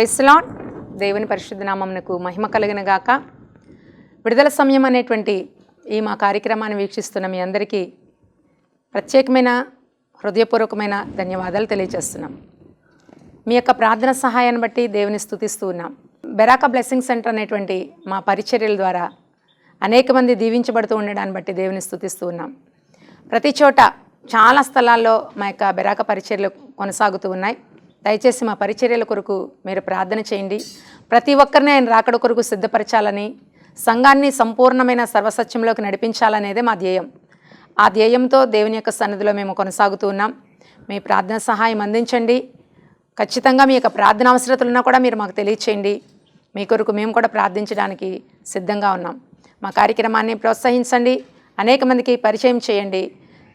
Praise lord. దేవుని పరిశుద్ధ నామమునకు మహిమ కలుగును గాక. విడుదల సమయం అనేటువంటి ఈ మా కార్యక్రమాన్ని వీక్షిస్తున్న మీ అందరికీ ప్రత్యేకమైన హృదయపూర్వకమైన ధన్యవాదాలు తెలియజేస్తున్నాం. మీ యొక్క ప్రార్థన సహాయాన్ని బట్టి దేవుని స్తుతిస్తూ ఉన్నాం. బెరాకా బ్లెస్సింగ్ సెంటర్ అనేటువంటి మా పరిచర్యల ద్వారా అనేక మంది దీవించబడుతూ ఉండడాన్ని బట్టి దేవుని స్తుతిస్తూ ఉన్నాం. ప్రతి చోట చాలా స్థలాల్లో మా యొక్క బెరాకా పరిచర్యలు కొనసాగుతూ ఉన్నాయి. దయచేసి మా పరిచర్యల కొరకు మీరు ప్రార్థన చేయండి. ప్రతి ఒక్కరిని ఆయన రాకడ కొరకు సిద్ధపరచాలని, సంఘాన్ని సంపూర్ణమైన సర్వసత్యంలోకి నడిపించాలనేదే మా ధ్యేయం. ఆ ధ్యేయంతో దేవుని యొక్క సన్నిధిలో మేము కొనసాగుతూ ఉన్నాం. మీ ప్రార్థన సహాయం అందించండి. ఖచ్చితంగా మీ యొక్క ప్రార్థన అవసరతలున్నా కూడా మీరు మాకు తెలియచేయండి. మీ కొరకు మేము కూడా ప్రార్థించడానికి సిద్ధంగా ఉన్నాం. మా కార్యక్రమాన్ని ప్రోత్సహించండి, అనేక మందికి పరిచయం చేయండి.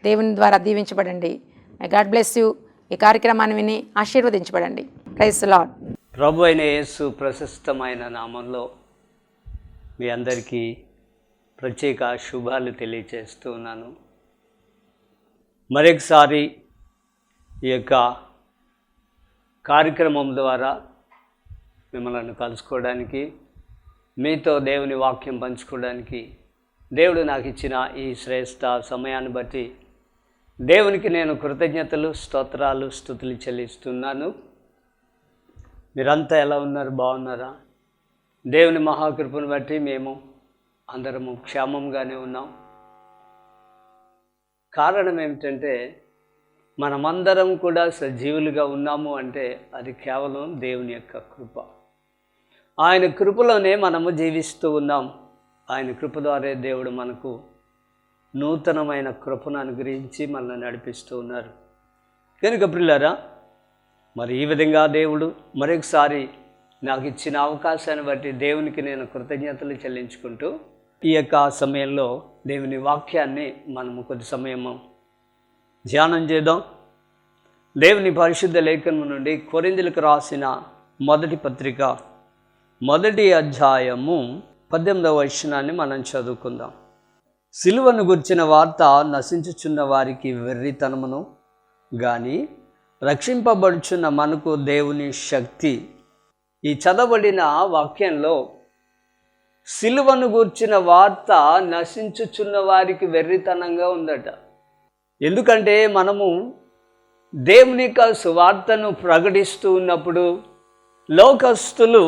దేవుని ద్వారా దీవించబడండి. God bless you. ఈ కార్యక్రమాన్ని విని ఆశీర్వదించబడండి. Praise lord. ప్రభు అయిన యేసు ప్రశస్తమైన నామంలో మీ అందరికీ ప్రత్యేక శుభాలు తెలియచేస్తూ ఉన్నాను. మరొకసారి ఈ యొక్క కార్యక్రమం ద్వారా మిమ్మల్ని కలుసుకోవడానికి, మీతో దేవుని వాక్యం పంచుకోవడానికి దేవుడు నాకు ఇచ్చిన ఈ శ్రేష్ఠ సమయాన్ని బట్టి దేవునికి నేను కృతజ్ఞతలు, స్తోత్రాలు, స్తుతులు చెల్లిస్తున్నాను. మీరంతా ఎలా ఉన్నారు? బాగున్నారా? దేవుని మహాకృపను బట్టి మేము అందరము క్షేమంగానే ఉన్నాం. కారణం ఏమిటంటే మనమందరం కూడా సజీవులుగా ఉన్నాము అంటే అది కేవలం దేవుని యొక్క కృప. ఆయన కృపలోనే మనము జీవిస్తూ ఉన్నాం. ఆయన కృప ద్వారా దేవుడు మనకు నూతనమైన కృపను అనుగ్రహించి మనల్ని నడిపిస్తూ ఉన్నారు. కనుక ప్రియులారా, మరి ఈ విధంగా దేవుడు మరొకసారి నాకు ఇచ్చిన అవకాశాన్ని బట్టి దేవునికి నేను కృతజ్ఞతలు చెల్లించుకుంటూ ఈ యొక్క సమయంలో దేవుని వాక్యాన్ని మనము కొద్ది సమయము ధ్యానం చేద్దాం. దేవుని పరిశుద్ధ లేఖనం నుండి కొరింథీయులకు రాసిన మొదటి పత్రిక 1వ అధ్యాయము 18వ వచనాన్ని మనం చదువుకుందాం. సిలువను గుర్చిన వార్త నశించుచున్న వారికి వెర్రితనమును గాని రక్షింపబడుచున్న మనకు దేవుని శక్తి. ఈ చదవబడిన వాక్యంలో సిలువను గూర్చిన వార్త నశించుచున్న వారికి వెర్రితనంగా ఉందట. ఎందుకంటే మనము దేవుని యొక్క సువార్తను ప్రకటిస్తూ ఉన్నప్పుడు లోకస్తులు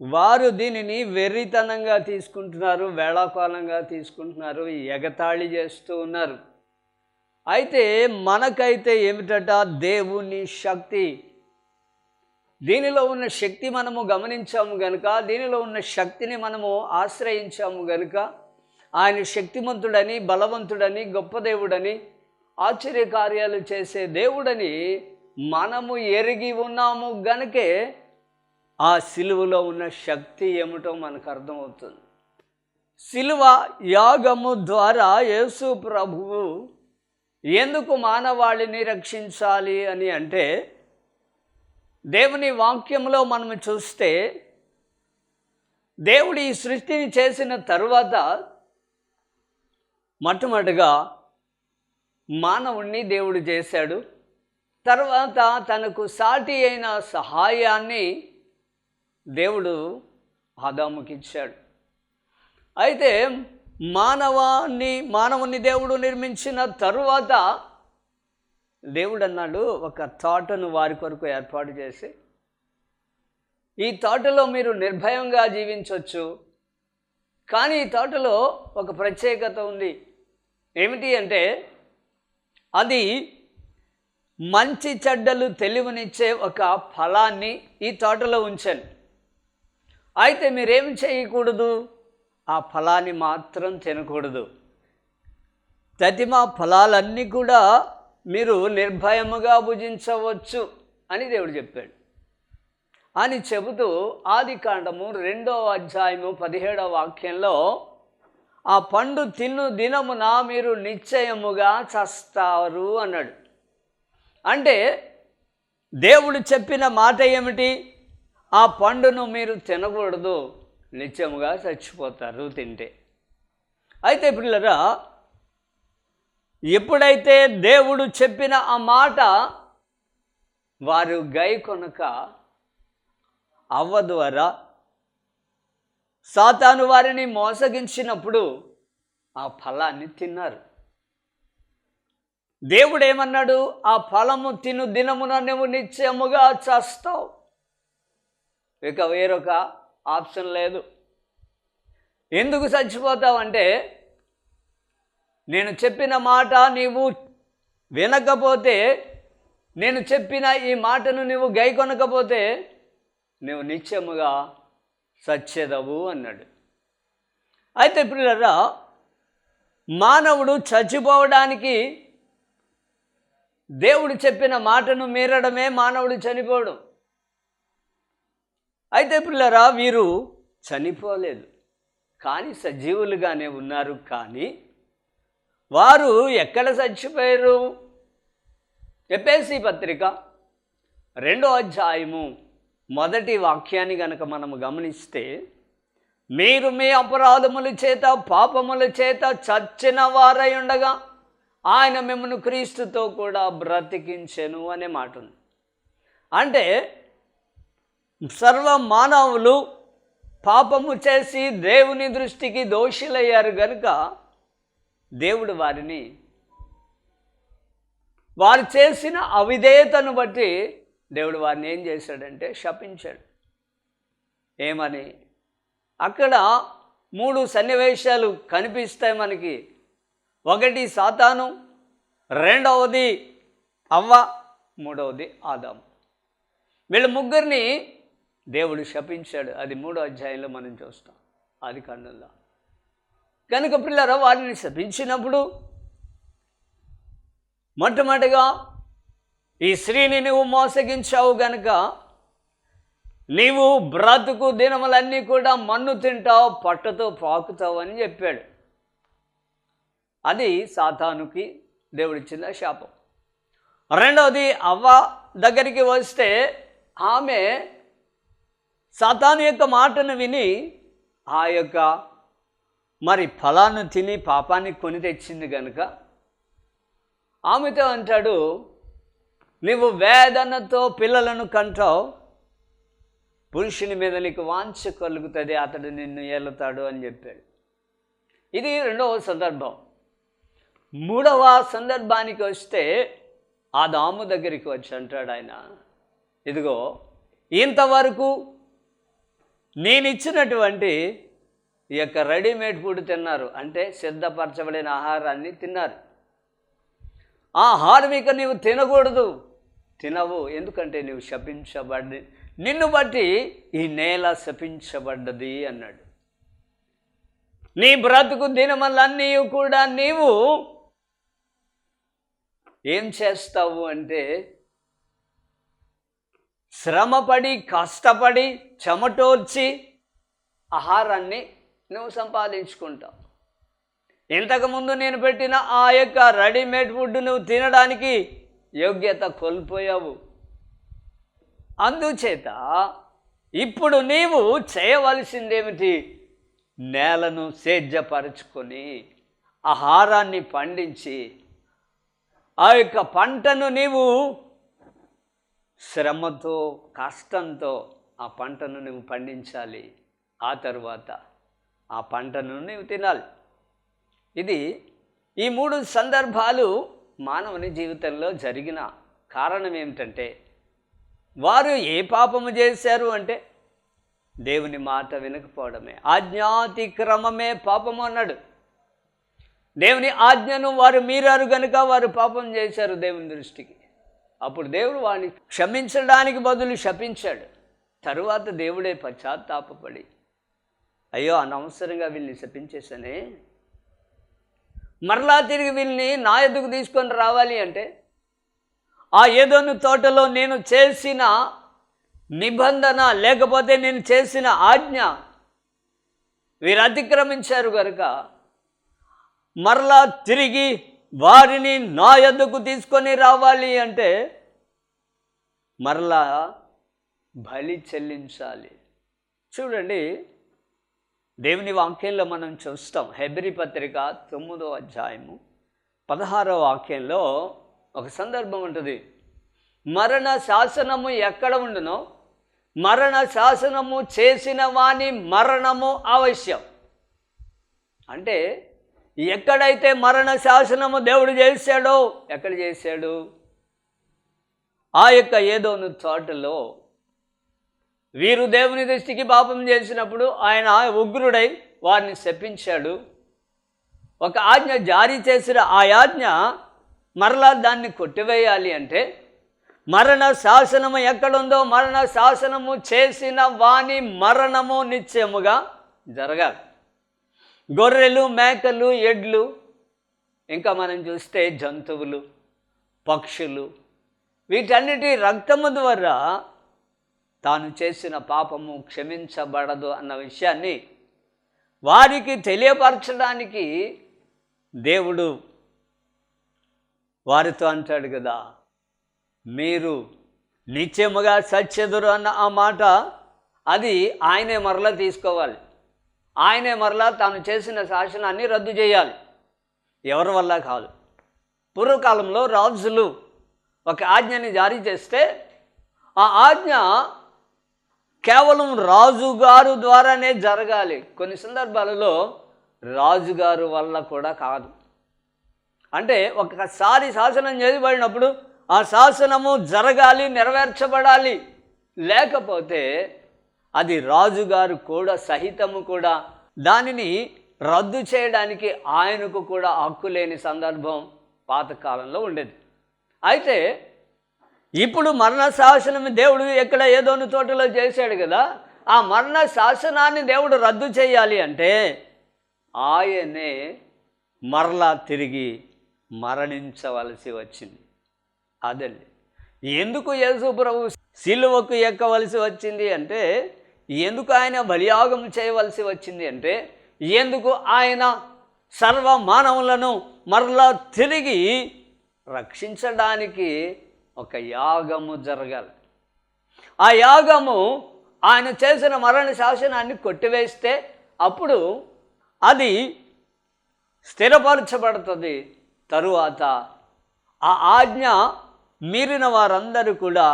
వారు దీనిని వెర్రితనంగా తీసుకుంటున్నారు, వేళాకాలంగా తీసుకుంటున్నారు, ఎగతాళి చేస్తూ ఉన్నారు. అయితే మనకైతే ఏమిటట? దేవుని శక్తి. దీనిలో ఉన్న శక్తి మనము గమనించాము గనుక, దీనిలో ఉన్న శక్తిని మనము ఆశ్రయించాము గనుక, ఆయన శక్తిమంతుడని, బలవంతుడని, గొప్ప దేవుడని, ఆశ్చర్యకార్యాలు చేసే దేవుడని మనము ఎరిగి ఉన్నాము గనుకే ఆ సిలువలో ఉన్న శక్తి ఏమిటో మనకు అర్థమవుతుంది. సిలువ యాగము ద్వారా యేసు ప్రభువు ఎందుకు మానవాళిని రక్షించాలి అని అంటే, దేవుని వాక్యంలో మనం చూస్తే దేవుడు ఈ సృష్టిని చేసిన తరువాత మొట్టమొదటిగా మానవుణ్ణి దేవుడు చేశాడు. తర్వాత తనకు సాటి అయిన సహాయాన్ని దేవుడు ఆదాముకి ఇచ్చాడు. అయితే మానవుని దేవుడు నిర్మించిన తరువాత దేవుడు అన్నాడు, ఒక తోటను వారి కొరకు ఏర్పాటు చేసి, ఈ తోటలో మీరు నిర్భయంగా జీవించవచ్చు. కానీ ఈ తోటలో ఒక ప్రత్యేకత ఉంది. ఏమిటి అంటే, అది మంచి చెడ్డలు తెలివినిచ్చే ఒక ఫలాన్ని ఈ తోటలో ఉంచాను. అయితే మీరేం చేయకూడదు? ఆ ఫలాన్ని మాత్రం తినకూడదు. తతిమ ఫలాలన్నీ కూడా మీరు నిర్భయముగా భుజించవచ్చు అని దేవుడు చెప్పాడు. అని చెబుతూ ఆదికాండము 2వ అధ్యాయము 17వ వాక్యంలో, ఆ పండు తిను దినమున మీరు నిశ్చయముగా చస్తారు అన్నాడు. అంటే దేవుడు చెప్పిన మాట ఏమిటి? ఆ పండును మీరు తినకూడదు, నిత్యముగా చచ్చిపోతారు తింటే. అయితే పిల్లరా, ఎప్పుడైతే దేవుడు చెప్పిన ఆ మాట వారు గైకొనక అవ్వ ద్వారా సాతాను వారిని మోసగించినప్పుడు ఆ ఫలాన్ని తిన్నారు. దేవుడు ఏమన్నాడు? ఆ ఫలము తిను దినమున నువ్వు నిత్యముగా చస్తావు. ఇక వేరొక ఆప్షన్ లేదు. ఎందుకు చచ్చిపోతావంటే, నేను చెప్పిన మాట నీవు వినకపోతే, నేను చెప్పిన ఈ మాటను నువ్వు గైకొనకపోతే నువ్వు నిత్యముగా చచ్చేదవు అన్నాడు. అయితే ప్రియులారా, మానవుడు చచ్చిపోవడానికి దేవుడు చెప్పిన మాటను మీరడమే మానవుడు చనిపోవడం. అయితే ప్రియులారా, వీరు చనిపోలేదు, కానీ సజీవులుగానే ఉన్నారు. కానీ వారు ఎక్కడ చచ్చిపోయారు? ఎఫెసీ పత్రిక 2వ అధ్యాయము 1వ వాక్యాన్ని గనక మనము గమనిస్తే, మీరు మీ అపరాధముల చేత పాపముల చేత చచ్చిన వారై ఉండగా ఆయన మిమ్మల్ని క్రీస్తుతో కూడా బ్రతికించెను అనే మాట ఉంది. అంటే సర్వ మానవులు పాపము చేసి దేవుని దృష్టికి దోషులయ్యారు గనుక దేవుడు వారు చేసిన అవిధేయతను బట్టి దేవుడు వారిని ఏం చేశాడంటే శపించాడు. ఏమని? అక్కడ 3 సన్నివేశాలు కనిపిస్తాయి మనకి. ఒకటి సాతాను, రెండవది అవ్వ, మూడవది ఆదాము. వీళ్ళ ముగ్గురిని దేవుడు శపించాడు. అది 3వ అధ్యాయంలో మనం చూస్తాం, ఆదికాండంలో. కనుక పిల్లరా, వారిని శపించినప్పుడు మొట్టమొదటిగా ఈ స్త్రీని నువ్వు మోసగించావు గనుక నీవు బ్రతుకు దినములన్నీ కూడా మన్ను తింటావు, పట్టతో పాకుతావు అని చెప్పాడు. అది సాతానుకి దేవుడిచ్చిన శాపం. రెండవది అవ్వ దగ్గరికి వస్తే, ఆమె సాతాను యొక్క మాటను విని ఆ యొక్క ఫలాన్ని తిని పాపాన్ని కొని తెచ్చింది కనుక ఆమెతో అంటాడు, నువ్వు వేదనతో పిల్లలను కంటావు, పురుషుని మీద నీకు వాంఛ కలుగుతుంది, అతడు నిన్ను ఏలుతాడు అని చెప్పాడు. ఇది 2వ సందర్భం. 3వ సందర్భానికి వస్తే ఆదాము దగ్గరికి వచ్చి అంటాడు ఆయన, ఇదిగో ఇంతవరకు నేనిచ్చినటువంటి ఈ యొక్క రెడీమేడ్ ఫుడ్ తిన్నారు, అంటే సిద్ధపరచబడిన ఆహారాన్ని తిన్నారు. ఆ ఆహారం ఇక నీవు తినకూడదు, తినవు, ఎందుకంటే నీవు శపించబడి, నిన్ను బట్టి ఈ నేల శపించబడ్డది అన్నాడు. నీ బ్రతుకు దినములన్నీ కూడా నీవు ఏం చేస్తావు అంటే, శ్రమపడి కష్టపడి చెమటోర్చి ఆహారాన్ని నువ్వు సంపాదించుకుంటావు. ఇంతకుముందు నేను పెట్టిన ఆ యొక్క రెడీమేడ్ ఫుడ్ నువ్వు తినడానికి యోగ్యత కోల్పోయావు. అందుచేత ఇప్పుడు నీవు చేయవలసిందేమిటి? నేలను సేద్యపరుచుకొని ఆహారాన్ని పండించి ఆ యొక్క పంటను నీవు శ్రమతో కష్టంతో ఆ పంటను నువ్వు పండించాలి. ఆ తరువాత ఆ పంటను నీవు తినాలి. ఇది ఈ 3 సందర్భాలు మానవుని జీవితంలో జరిగిన కారణం ఏమిటంటే, వారు ఏ పాపము చేశారు అంటే దేవుని మాట వినకపోవడమే. ఆజ్ఞాతిక్రమమే పాపము అన్నాడు. దేవుని ఆజ్ఞను వారు మీరారు కనుక వారు పాపం చేశారు దేవుని దృష్టికి. అప్పుడు దేవుడు వారిని క్షమించడానికి బదులు శపించాడు. తరువాత దేవుడే పశ్చాత్తాపపడి, అయ్యో అనవసరంగా వీళ్ళని శపించేశానే, మరలా తిరిగి వీళ్ళని నా ఎదుగు తీసుకొని రావాలి అంటే, ఆ ఏదోను తోటలో నేను చేసిన నిబంధన లేకపోతే నేను చేసిన ఆజ్ఞ వీరు అతిక్రమించారు కనుక మరలా తిరిగి వారిని నా యొద్దకు తీసుకొని రావాలి అంటే మరలా బలి చెల్లించాలి. చూడండి, దేవుని వాక్యంలో మనం చూస్తాం. హెబ్రీ పత్రిక 9వ అధ్యాయము 16వ వాక్యంలో ఒక సందర్భం ఉంటుంది. మరణ శాసనము ఎక్కడ ఉండునో మరణ శాసనము చేసిన వాని మరణము అవశ్యం. అంటే ఎక్కడైతే మరణ శాసనము దేవుడు చేశాడో, ఎక్కడ చేశాడు? ఆ యొక్క ఏదోను తోటలో వీరు దేవుని దృష్టికి పాపం చేసినప్పుడు ఆయన ఉగ్రుడై వారిని శపించాడు. ఒక ఆజ్ఞ జారీ చేసిన ఆ ఆజ్ఞ మరలా దాన్ని కొట్టివేయాలి అంటే మరణ శాసనము ఎక్కడుందో మరణ శాసనము చేసిన వాని మరణము నిశ్చయముగా జరగాలి. గొర్రెలు, మేకలు, ఎడ్లు, ఇంకా మనం చూస్తే జంతువులు, పక్షులు, వీటన్నిటి రక్తము ద్వారా తాను చేసిన పాపము క్షమించబడదు అన్న విషయాన్ని వారికి తెలియపరచడానికి దేవుడు వారితో అంటాడు కదా, మీరు నిత్యముగా సత్యదురు అన్న ఆ మాట అది ఆయనే మరలా తీసుకోవాలి. ఆయనే మరలా తాను చేసిన శాసనాన్ని రద్దు చేయాలి, ఎవరి వల్ల కాదు. పూర్వకాలంలో రాజులు ఒక ఆజ్ఞని జారీ చేస్తే ఆ ఆజ్ఞ కేవలం రాజుగారు ద్వారానే జరగాలి. కొన్ని సందర్భాలలో రాజుగారు వల్ల కూడా కాదు. అంటే ఒకసారి శాసనం చేయబడినప్పుడు ఆ శాసనము జరగాలి, నెరవేర్చబడాలి. లేకపోతే అది రాజుగారు కూడా సహితము కూడా దానిని రద్దు చేయడానికి ఆయనకు కూడా హక్కు లేని సందర్భం పాతకాలంలో ఉండేది. అయితే ఇప్పుడు మరణ శాసనం దేవుడు ఎక్కడ ఏదోని తోటలో చేశాడు కదా, ఆ మరణ శాసనాన్ని దేవుడు రద్దు చేయాలి అంటే ఆయనే మరలా తిరిగి మరణించవలసి వచ్చింది. అదండి ఎందుకు యేసు ప్రభు సిలువకు ఎక్కవలసి వచ్చింది అంటే, ఎందుకు ఆయన బలియాగం చేయవలసి వచ్చింది అంటే, ఎందుకు ఆయన సర్వ మానవులను మరలా తిరిగి రక్షించడానికి ఒక యాగము జరగాలి. ఆ యాగము ఆయన చేసిన మరణ శాసనాన్ని కొట్టివేస్తే అప్పుడు అది స్థిరపరచబడుతుంది. తరువాత ఆ ఆజ్ఞ మీరిన వారందరూ కూడా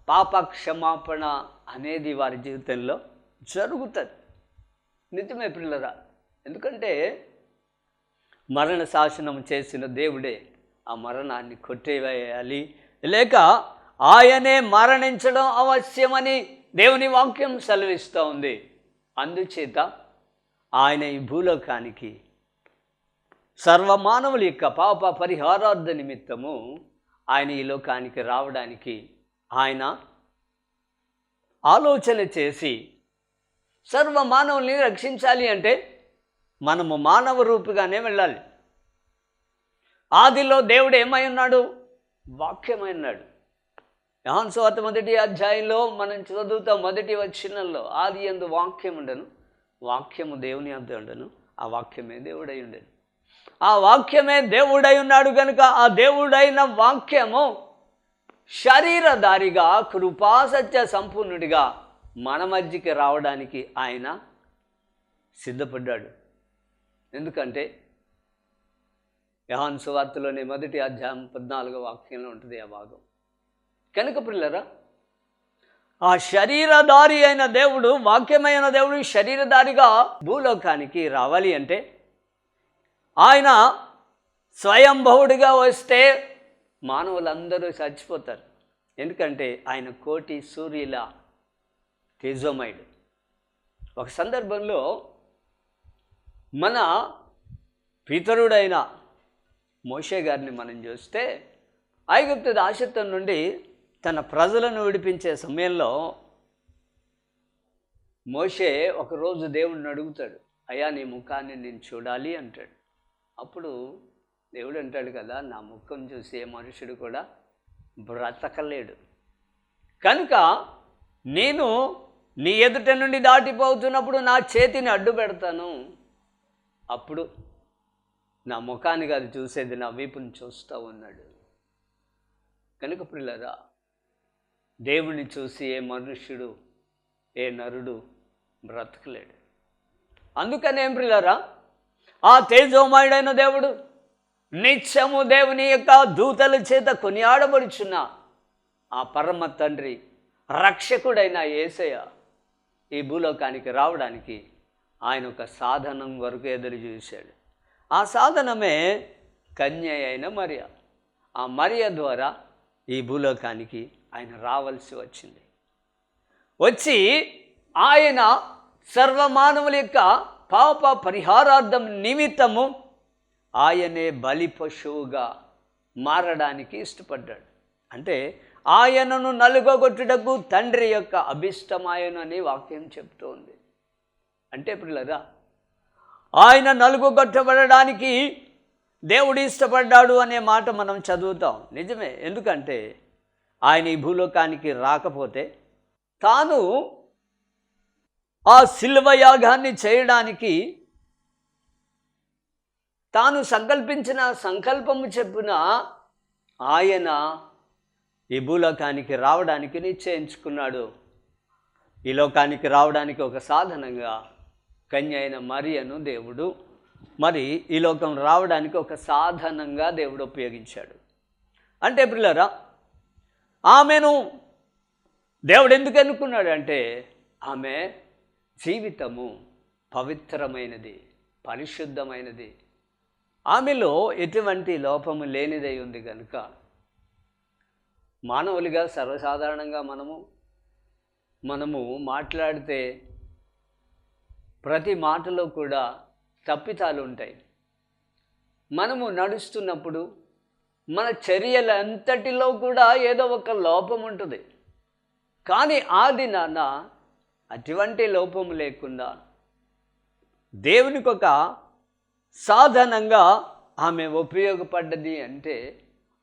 పాప క్షమాపణ అనేది వారి జీవితంలో జరుగుతుంది. నిజమే పిల్లరా, ఎందుకంటే మరణ శాసనం చేసిన దేవుడే ఆ మరణాన్ని కొట్టివేయాలి, లేక ఆయనే మరణించడం అవశ్యమని దేవుని వాక్యం సెలవిస్తూ ఉంది. అందుచేత ఆయన ఈ భూలోకానికి సర్వమానవుల యొక్క పాప పరిహారార్థ నిమిత్తము ఆయన ఈ లోకానికి రావడానికి ఆయన ఆలోచన చేసి సర్వమానవుల్ని రక్షించాలి అంటే మనము మానవ రూపుగానే వెళ్ళాలి. ఆదిలో దేవుడు ఏమై ఉన్నాడు? వాక్యమై ఉన్నాడు. యోహాను సువార్త 1వ అధ్యాయంలో మనం చదువుతాం, 1వ వచనంలో ఆది యందు వాక్యం ఉండెను, వాక్యము దేవుని యొద్ద ఉండెను, ఆ వాక్యమే దేవుడై ఉండెను. ఆ వాక్యమే దేవుడై ఉన్నాడు కనుక ఆ దేవుడైన వాక్యము శరీరధారిగా కృపాసత్య సంపూర్ణుడిగా మన మధ్యకి రావడానికి ఆయన సిద్ధపడ్డాడు. ఎందుకంటే యోహాను సువార్తలోని 1వ అధ్యాయం 14వ వాక్యంలో ఉంటుంది ఆ భాగం. కనుక పిల్లరా, ఆ శరీరధారి అయిన దేవుడు, వాక్యమైన దేవుడు శరీరధారిగా భూలోకానికి రావాలి అంటే ఆయన స్వయంభవుడిగా వస్తే మానవులందరూ చచ్చిపోతారు. ఎందుకంటే ఆయన కోటి సూర్యుల తేజోమయుడు. ఒక సందర్భంలో మన పితరుడైన మోషే గారిని మనం చూస్తే ఐగుప్తు దాసత్వం నుండి తన ప్రజలను విడిపించే సమయంలో మోషే ఒకరోజు దేవుడిని అడుగుతాడు, అయ్యా నీ ముఖాన్ని నేను చూడాలి అంటాడు. అప్పుడు దేవుడు అంటాడు కదా, నా ముఖం చూసి ఏ మనుషుడు కూడా బ్రతకలేడు, కనుక నేను నీ ఎదుట నుండి దాటిపోతున్నప్పుడు నా చేతిని అడ్డు పెడతాను, అప్పుడు నా ముఖాన్ని కాదు చూసేది, నా వీపుని చూస్తూ ఉన్నాడు. కనుక పిల్లరా, దేవుని చూసి ఏ మనుష్యుడు ఏ నరుడు బ్రతకలేడు. అందుకనే పిల్లరా, ఆ తేజోమయుడైన దేవుడు నిత్యము దేవుని యొక్క దూతల చేత కొనియాడబడుచున్న ఆ పరమ తండ్రి రక్షకుడైన యేసయ్య ఈ భూలోకానికి రావడానికి ఆయన ఒక సాధనం వరకు ఎదురు చూశాడు. ఆ సాధనమే కన్య అయిన మరియ. ఆ మరియ ద్వారా ఈ భూలోకానికి ఆయన రావాల్సి వచ్చింది. వచ్చి ఆయన సర్వమానవుల యొక్క పాప పరిహారార్థం నిమిత్తము ఆయనే బలి పశువుగా మారడానికి ఇష్టపడ్డాడు. అంటే ఆయనను నలుగొట్టుటకు తండ్రి యొక్క అభిష్టమాయనని వాక్యం చెప్తూ ఉంది. అంటే పిల్లరా, ఆయన నలుగొట్టబడడానికి దేవుడు ఇష్టపడ్డాడు అనే మాట మనం చదువుతాం. నిజమే. ఎందుకంటే ఆయన ఈ భూలోకానికి రాకపోతే తాను ఆ శిలువ యాగాన్ని చేయడానికి తాను సంకల్పించిన సంకల్పము చెప్పున ఆయన ఈ భూలోకానికి రావడానికి నిశ్చయించుకున్నాడు. ఈ లోకానికి రావడానికి ఒక సాధనంగా కన్య అయిన మరియను దేవుడు మరి ఈ లోకం రావడానికి ఒక సాధనంగా దేవుడు ఉపయోగించాడు. అంటే పిల్లరా, ఆమెను దేవుడు ఎందుకు ఎన్నుకున్నాడు అంటే ఆమె జీవితము పవిత్రమైనది, పరిశుద్ధమైనది, ఆమెలో ఎటువంటి లోపము లేనిదై ఉంది కనుక మానవులుగా సర్వసాధారణంగా మనము మాట్లాడితే ప్రతి మాటలో కూడా తప్పితాలు ఉంటాయి. మనము నడుస్తున్నప్పుడు మన చర్యలంతటిలో కూడా ఏదో ఒక లోపం ఉంటుంది. కానీ ఆ దినాన అటువంటి లోపం లేకుండా దేవునికి ఒక సాధనంగా ఆమె ఉపయోగపడ్డది. అంటే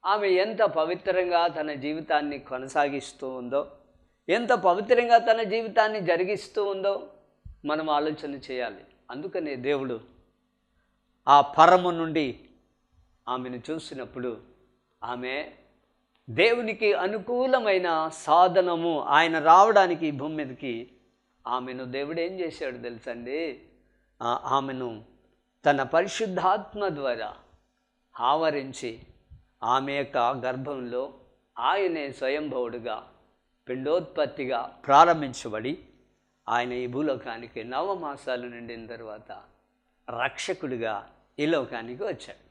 ఆమె ఎంత పవిత్రంగా తన జీవితాన్ని కొనసాగిస్తూ ఉందో, ఎంత పవిత్రంగా తన జీవితాన్ని జరిగిస్తూ ఉందో మనం ఆలోచన చేయాలి. అందుకనే దేవుడు ఆ పరము నుండి ఆమెను చూసినప్పుడు ఆమె దేవునికి అనుకూలమైన సాధనము, ఆయన రావడానికి ఈ భూమి మీదకి ఆమెను దేవుడు ఏం చేశాడు తెలుసండి? ఆమెను తన పరిశుద్ధాత్మ ద్వారా ఆవరించి ఆమె యొక్క గర్భంలో ఆయనే స్వయంభవుడుగా పిండోత్పత్తిగా ప్రారంభించబడి ఆయన ఈ భూలోకానికి 9 మాసాలు నిండిన తర్వాత రక్షకుడిగా ఈ లోకానికి వచ్చాడు.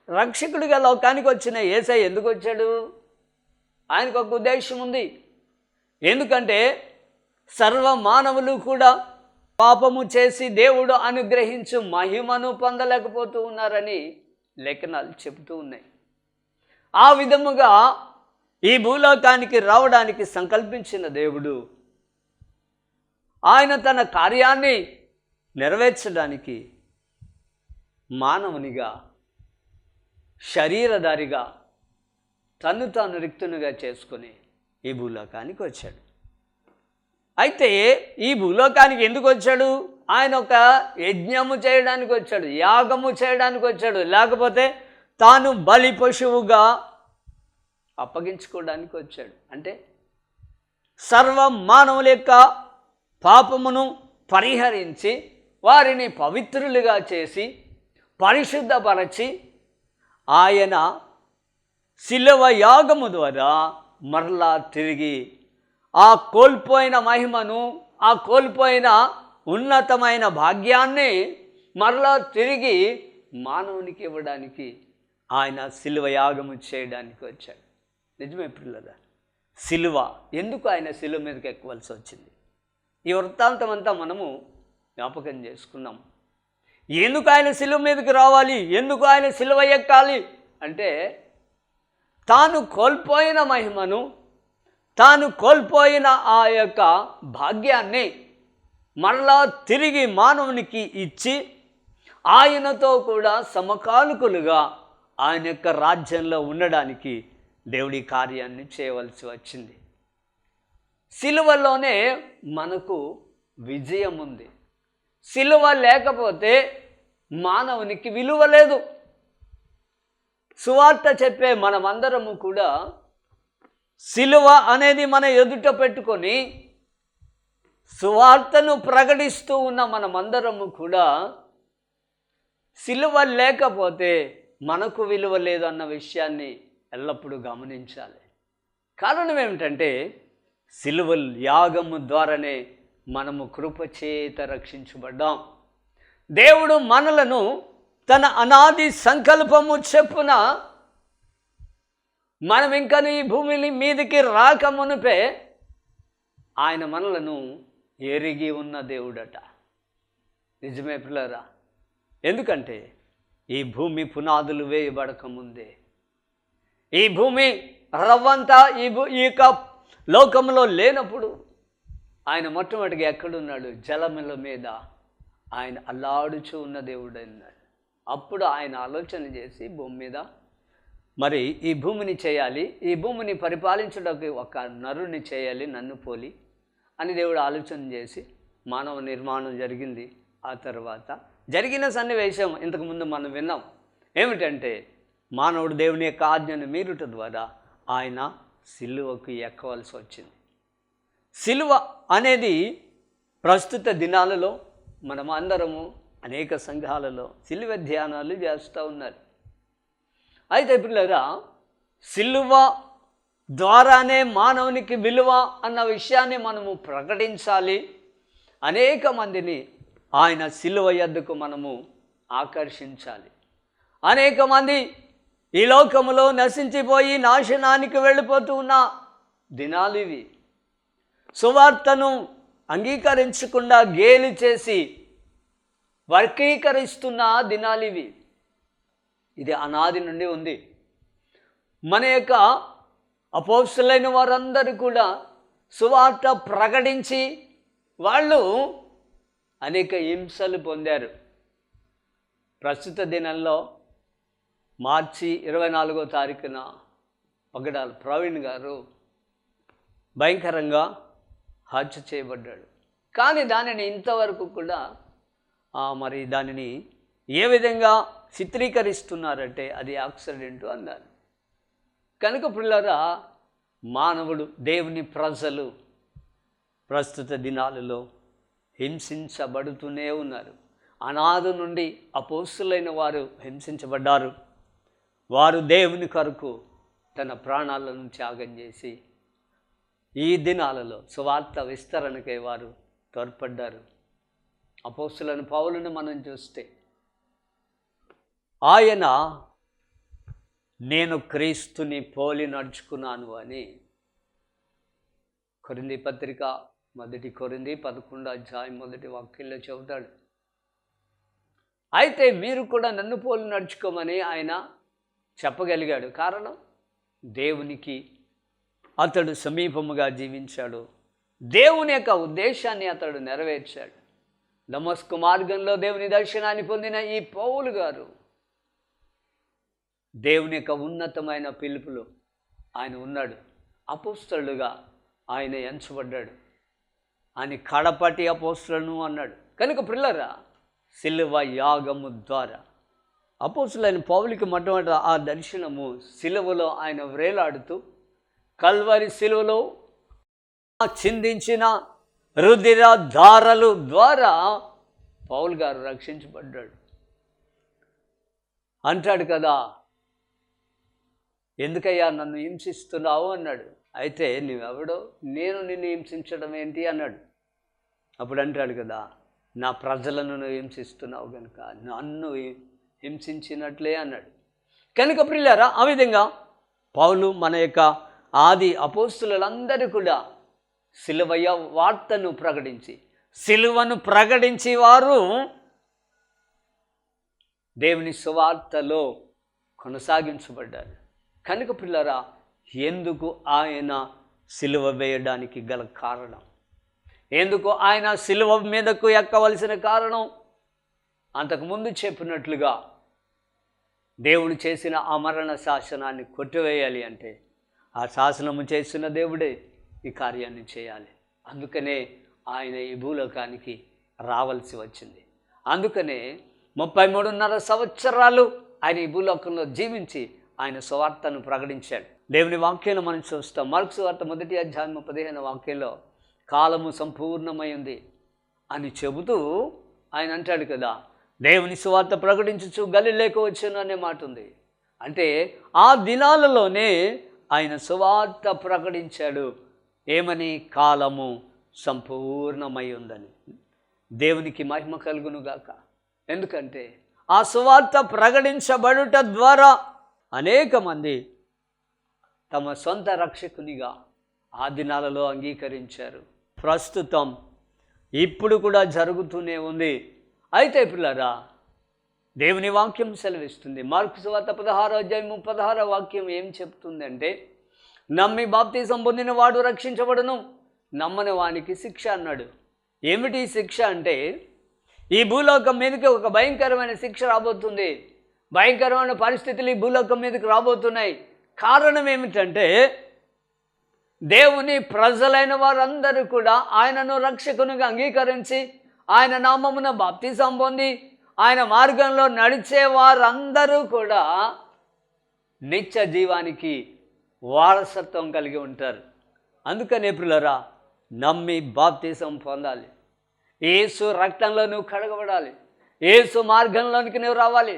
రక్షకుడిగా లోకానికి వచ్చిన యేసయ్య ఎందుకు వచ్చాడు? ఆయనకు ఒక ఉద్దేశం ఉంది. ఎందుకంటే సర్వ మానవులు కూడా పాపము చేసి దేవుడు అనుగ్రహించు మహిమను పొందలేకపోతూ ఉన్నారని లేఖనాలు చెబుతూ ఉన్నాయి. ఆ విధముగా ఈ భూలోకానికి రావడానికి సంకల్పించిన దేవుడు ఆయన తన కార్యాన్ని నెరవేర్చడానికి మానవునిగా, శరీరధారిగా, తను తాను రిక్తునిగా చేసుకొని ఈ భూలోకానికి వచ్చాడు. అయితే ఈ భూలోకానికి ఎందుకు వచ్చాడు? ఆయన ఒక యజ్ఞము చేయడానికి వచ్చాడు, యాగము చేయడానికి వచ్చాడు. లేకపోతే తాను బలి పశువుగా అప్పగించుకోవడానికి వచ్చాడు. అంటే సర్వ మానవుల యొక్క పాపమును పరిహరించి వారిని పవిత్రులుగా చేసి పరిశుద్ధపరచి ఆయన శిలువ యాగము ద్వారా మరలా తిరిగి ఆ కోల్పోయిన మహిమను, ఆ కోల్పోయిన ఉన్నతమైన భాగ్యాన్ని మరలా తిరిగి మానవునికి ఇవ్వడానికి ఆయన శిలువ యాగము చేయడానికి వచ్చాడు. నిజమే పిల్లరా, శిలువ ఎందుకు ఆయన శిలువ మీదకి ఎక్కవలసి వచ్చింది? ఈ వృత్తాంతం అంతా మనము జ్ఞాపకం చేసుకున్నాం. ఎందుకు ఆయన శిలువ మీదకి రావాలి, ఎందుకు ఆయన శిలువ ఎక్కాలి అంటే తాను కోల్పోయిన మహిమను, తాను కోల్పోయిన ఆ యొక్క భాగ్యాన్ని మరలా తిరిగి మానవునికి ఇచ్చి ఆయనతో కూడా సమకాలికులుగా ఆయన యొక్క రాజ్యంలో ఉండడానికి దేవుడి కార్యాన్ని చేయవలసి వచ్చింది. సిలువలోనే మనకు విజయం ఉంది. సిలువ లేకపోతే మానవునికి విలువ లేదు. సువార్త చెప్పే మనమందరము కూడా సిలువ అనేది మన ఎదుట పెట్టుకొని సువార్తను ప్రకటిస్తూ ఉన్న మనమందరము కూడా సిలువ లేకపోతే మనకు విలువ లేదు అన్న విషయాన్ని ఎల్లప్పుడూ గమనించాలి. కారణం ఏమిటంటే సిలువ యాగము ద్వారానే మనము కృపచేత రక్షించబడ్డాం. దేవుడు మనలను తన అనాది సంకల్పము చెప్పున మనం ఇంకా ఈ భూమిని మీదికి రాకమునుపే ఆయన మనలను ఎరిగి ఉన్న దేవుడట. నిజమే పిల్లరా. ఎందుకంటే ఈ భూమి పునాదులు వేయబడకముందే, ఈ భూమి రవ్వంతా ఈ యొక్క లోకంలో లేనప్పుడు ఆయన మొట్టమొదటిగా ఎక్కడున్నాడు? జలముల మీద ఆయన అల్లాడుచూ ఉన్న దేవుడు అన్నాడు. అప్పుడు ఆయన ఆలోచన చేసి భూమి మీద మరి ఈ భూమిని చేయాలి, ఈ భూమిని పరిపాలించడానికి ఒక నరుని చేయాలి నన్ను పోలి అని దేవుడు ఆలోచన చేసి మానవ నిర్మాణం జరిగింది. ఆ తర్వాత జరిగిన సన్నివేశం ఇంతకుముందు మనం విన్నాం. ఏమిటంటే మానవుడు దేవుని యొక్క ఆజ్ఞను మీరుట ద్వారా ఆయన సిలువకు ఎక్కవలసి వచ్చింది. సిలువ అనేది ప్రస్తుత దినాలలో మనం అందరము అనేక సంఘాలలో సిలువ ధ్యానాలు చేస్తూ ఉన్నారు. అయితే పిల్లరా, సిలువ ద్వారానే మానవునికి విలువ అన్న విషయాన్ని మనము ప్రకటించాలి. అనేక మందిని ఆయన సిలువ యొద్దకు మనము ఆకర్షించాలి. అనేక మంది ఈ లోకములో నశించిపోయి నాశనానికి వెళ్ళిపోతూ ఉన్న దినాలు ఇవి. సువార్తను అంగీకరించకుండా గేలి చేసి వర్గీకరిస్తున్న దినాలు ఇవి. ఇది అనాది నుండి ఉంది. మన యొక్క అపోస్తులైన వారందరూ కూడా సువార్త ప్రకటించి వాళ్ళు అనేక హింసలు పొందారు. ప్రస్తుత దినంలో మార్చి 24వ తారీఖున పగడాల ప్రవీణ్ గారు భయంకరంగా హత్య చేయబడ్డాడు. కానీ దానిని ఇంతవరకు కూడా మరి దానిని ఏ విధంగా చిత్రీకరిస్తున్నారంటే అది యాక్సిడెంట్ అన్నారు. కనుక పిల్లరా, మానవుడు, దేవుని ప్రజలు ప్రస్తుత దినాలలో హింసించబడుతూనే ఉన్నారు. అనాది నుండి అపోస్తులైన వారు హింసించబడ్డారు. వారు దేవుని కొరకు తన ప్రాణాలను త్యాగం చేసి ఈ దినాలలో సువార్త విస్తరణకై వారు తోడ్పడ్డారు. అపోస్తులైన పౌలును మనం చూస్తే ఆయన నేను క్రీస్తుని పోలి నడుచుకున్నాను అని కొరింథీ పత్రిక 1 కొరింథీ 11వ అధ్యాయం 1వ వాక్యంలో చెబుతాడు. అయితే మీరు కూడా నన్ను పోలి నడుచుకోమని ఆయన చెప్పగలిగాడు. కారణం, దేవునికి అతడు సమీపముగా జీవించాడు. దేవుని యొక్క ఉద్దేశాన్ని అతడు నెరవేర్చాడు. దమస్కు మార్గంలో దేవుని దర్శనాన్ని పొందిన ఈ పౌలు గారు దేవుని యొక్క ఉన్నతమైన పిలుపులో ఆయన ఉన్నాడు. అపోస్తలుడుగా ఆయన ఎంచబడ్డాడు. ఆయన కడపటి అపోస్తలును అన్నాడు. కనుక పిల్లరా, సిలువ యాగము ద్వారా అపోస్తలులైన పౌలుకి మొట్టమొదటి ఆ దర్శనము సిలువలో ఆయన వ్రేలాడుతూ కల్వరి సిలువలో చిందించిన రుధిర ధారలు ద్వారా పౌలు గారు రక్షించబడ్డాడు. అంటాడు కదా, ఎందుకయ్యా నన్ను హింసిస్తున్నావు అన్నాడు. అయితే నువ్వెవడో, నేను నిన్ను హింసించడం ఏంటి అన్నాడు. అప్పుడు అంటాడు కదా, నా ప్రజలను నువ్వు హింసిస్తున్నావు కనుక నన్ను హింసించినట్లే అన్నాడు. కనుక ప్రియులారా, ఆ విధంగా పౌలు మన యొక్క ఆది అపోస్తులందరూ కూడా సిలువయ్య వార్తను ప్రకటించి, సిలువను ప్రకటించి వారు దేవుని సువార్తలో కొనసాగించబడ్డారు. కనుక పిల్లరా, ఎందుకు ఆయన సిలువ వేయడానికి గల కారణం, ఎందుకు ఆయన సిలువ మీదకు ఎక్కవలసిన కారణం, అంతకుముందు చెప్పినట్లుగా దేవుడు చేసిన ఆ మరణ శాసనాన్ని కొట్టివేయాలి అంటే ఆ శాసనము చేసిన దేవుడే ఈ కార్యాన్ని చేయాలి. అందుకనే ఆయన ఈ భూలోకానికి రావాల్సి వచ్చింది. అందుకనే 33.5 సంవత్సరాలు ఆయన ఈ భూలోకంలో జీవించి ఆయన సువార్తను ప్రకటించాడు. దేవుని వాక్యంలో మనం చూస్తాం. మార్కు సువార్త 1వ అధ్యాయం 15వ వాక్యంలో కాలము సంపూర్ణమైంది అని చెబుతూ ఆయన అంటాడు కదా, దేవుని సువార్త ప్రకటించుచు గలిలేకు వచ్చాను అనే మాట ఉంది. అంటే ఆ దినాలలోనే ఆయన సువార్త ప్రకటించాడు. ఏమని? కాలము సంపూర్ణమై ఉందని. దేవునికి మహిమ కలుగునుగాక. ఎందుకంటే ఆ సువార్త ప్రకటించబడుట ద్వారా అనేక మంది తమ సొంత రక్షకునిగా ఆ దినాలలో అంగీకరించారు. ప్రస్తుతం ఇప్పుడు కూడా జరుగుతూనే ఉంది. అయితే పిల్లరా, దేవుని వాక్యం సెలవిస్తుంది. మార్కు సువార్త 16 వాక్యం ఏం చెప్తుందంటే, నమ్మి బాప్తిసం పొందిన వాడు రక్షించబడును, నమ్మని వానికి శిక్ష అన్నాడు. ఏమిటి శిక్ష అంటే, ఈ భూలోకం మీదకి ఒక భయంకరమైన శిక్ష రాబోతుంది. భయంకరమైన పరిస్థితులు ఈ భూలోకం మీదకి రాబోతున్నాయి. కారణం ఏమిటంటే, దేవుని ప్రజలైన వారందరూ కూడా ఆయనను రక్షకునిగా అంగీకరించి ఆయన నామమున బాప్తిసం పొంది ఆయన మార్గంలో నడిచే వారందరూ కూడా నిత్య జీవానికి వారసత్వం కలిగి ఉంటారు. అందుకనే ప్రియులారా, నమ్మి బాప్తిసం పొందాలి. యేసు రక్తంలో నువ్వు కడగబడాలి. యేసు మార్గంలోనికి నువ్వు రావాలి.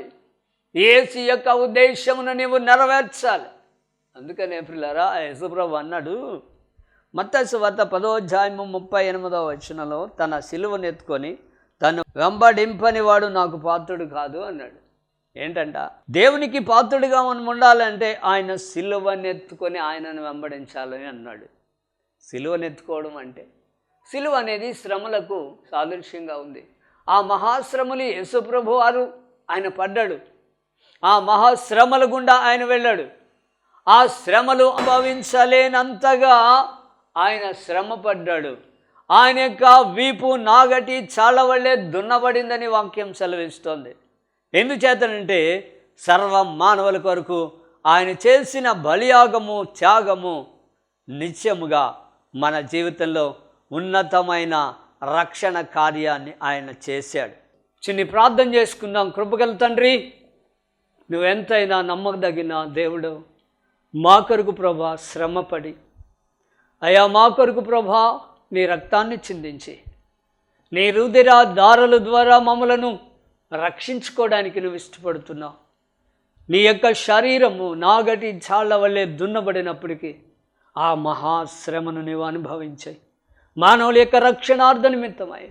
యేసు యొక్క ఉద్దేశమును నువ్వు నెరవేర్చాలి. అందుకనే ప్రియులారా, యేసుప్రభు అన్నాడు మత్తయి సువార్త 10:38 తన సిలువను ఎత్తుకొని తను వెంబడింపని వాడు నాకు పాత్రుడు కాదు అన్నాడు. ఏంటంట? దేవునికి పాత్రుడిగా మనం ఉండాలంటే ఆయన సిలువను ఎత్తుకొని ఆయనను వెంబడించాలని అన్నాడు. సిలువను ఎత్తుకోవడం అంటే, సిలువ అనేది శ్రమలకు సాదృశ్యంగా ఉంది. ఆ మహాశ్రమలు యేసుప్రభు వారు ఆయన పడ్డాడు. ఆ మహాశ్రమల గుండా ఆయన వెళ్ళాడు. ఆ శ్రమలు అనుభవించలేనంతగా ఆయన శ్రమ పడ్డాడు. ఆయన యొక్క వీపు నాగటి చాళ్ళ వల్లే దున్నబడిందని వాక్యం సెలవిస్తోంది. ఎందుచేతనంటే సర్వ మానవుల కొరకు ఆయన చేసిన బలియాగము, త్యాగము నిత్యముగా మన జీవితంలో ఉన్నతమైన రక్షణ కార్యాన్ని ఆయన చేశాడు. చిన్ని ప్రార్థన చేసుకుందాం. కృపగల తండ్రి, నువ్వెంతైనా నమ్మదగిన దేవుడు. మా కొరకు ప్రభా శ్రమపడి, అయ్యా మా కొరకు ప్రభా నీ రక్తాన్ని చిందించి, నీ రుధిర దారుల ద్వారా మమ్మలను రక్షించుకోవడానికి నువ్వు ఇష్టపడుతున్నావు. నీ యొక్క శరీరము నాగటి చాళ్ళ వల్లే దున్నబడినప్పటికీ ఆ మహాశ్రమను నీవు అనుభవించాయి. మానవుల యొక్క రక్షణార్థ నిమిత్తమై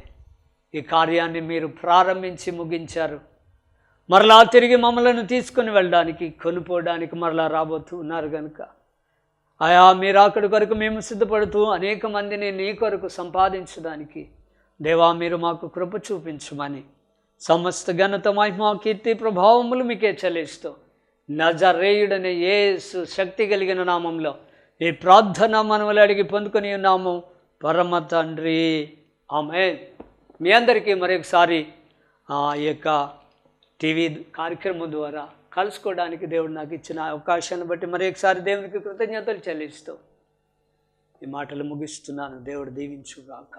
ఈ కార్యాన్ని మీరు ప్రారంభించి ముగించారు. మరలా తిరిగి మమ్మలను తీసుకుని వెళ్ళడానికి, కొనుక్కోవడానికి మరలా రాబోతూ ఉన్నారు కనుక ఆయా మీరు అక్కడి కొరకు మేము సిద్ధపడుతూ అనేక మందిని నీ కొరకు సంపాదించడానికి దేవా మీరు మాకు కృప చూపించమని సమస్త ఘనత, మహిమ, కీర్తి, ప్రభావములు మీకే చెల్లిస్తూ నజరేయుడనే యేసు శక్తి కలిగిన నామంలో ఈ ప్రార్థన మనములు అడిగి పొందుకొని ఉన్నాము పరమ తండ్రి, ఆమేన్. మీ అందరికీ మరొకసారి ఆ యొక్క టీవీ కార్యక్రమం ద్వారా కలుసుకోవడానికి దేవుడు నాకు ఇచ్చిన అవకాశాన్ని బట్టి మరొకసారి దేవునికి కృతజ్ఞతలు చెల్లిస్తూ ఈ మాటలు ముగిస్తున్నాను. దేవుడు దీవించుగాక.